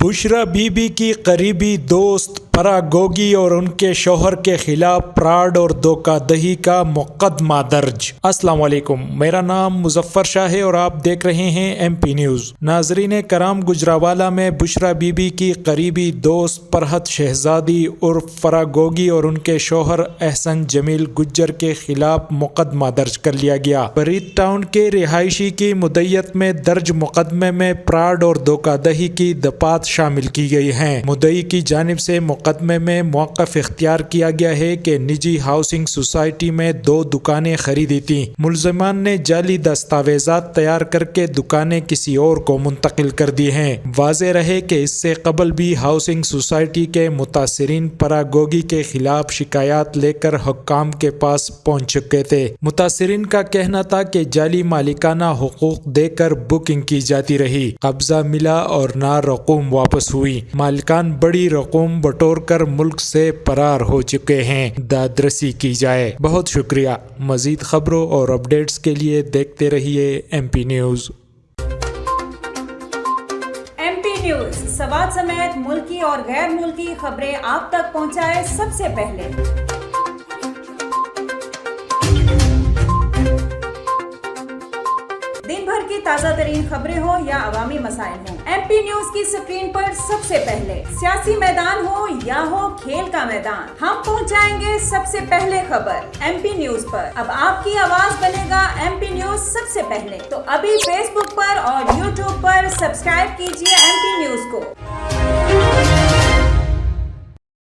Bushra be be کی قریبی دوست پرا گوگی اور ان کے شوہر کے خلاف فراڈ اور دھوکہ دہی کا مقدمہ درج۔ السلام علیکم، میرا نام مظفر شاہ ہے اور آپ دیکھ رہے ہیں ایم پی نیوز۔ ناظرین کرام، گجراوالا میں بشرا بی بی کی قریبی دوست فرحت شہزادی عرف فرا گوگی اور ان کے شوہر احسن جمیل گجر کے خلاف مقدمہ درج کر لیا گیا۔ برید ٹاؤن کے رہائشی کی مدعیت میں درج مقدمے میں فراڈ اور دھوکہ دہی کی دفعات شامل کی گئی ہیں۔ مدعی کی جانب سے مقدمے میں موقف اختیار کیا گیا ہے کہ نجی ہاؤسنگ سوسائٹی میں 2 دکانیں خریدی تھیں۔ ملزمان نے جعلی دستاویزات تیار کر کے دکانیں کسی اور کو منتقل کر دی ہیں۔ واضح رہے کہ اس سے قبل بھی ہاؤسنگ سوسائٹی کے متاثرین پرا گوگی کے خلاف شکایات لے کر حکام کے پاس پہنچ چکے تھے۔ متاثرین کا کہنا تھا کہ جعلی مالکانہ حقوق دے کر بکنگ کی جاتی رہی، قبضہ ملا اور نہ رقوم واپس ہوئی۔ مالکان بڑی رقوم بٹور کر ملک سے فرار ہو چکے ہیں۔ دادرسی کی جائے۔ بہت شکریہ۔ مزید خبروں اور اپڈیٹس کے لیے دیکھتے رہیے M P news. M P news Swat سمیت ملکی اور غیر ملکی خبریں آپ تک پہنچائے سب سے پہلے۔ دن بھر کی تازہ ترین خبریں ہوں یا عوامی مسائل ہوں، ایم پی نیوز کی سکرین پر سب سے پہلے۔ سیاسی میدان ہو یا ہو کھیل کا میدان، ہم پہنچائیں گے سب سے پہلے خبر ایم پی نیوز پر۔ اب آپ کی آواز بنے گا ایم پی نیوز سب سے پہلے، تو ابھی فیس بک پر اور یوٹیوب پر سبسکرائب کیجیے ایم پی نیوز کو۔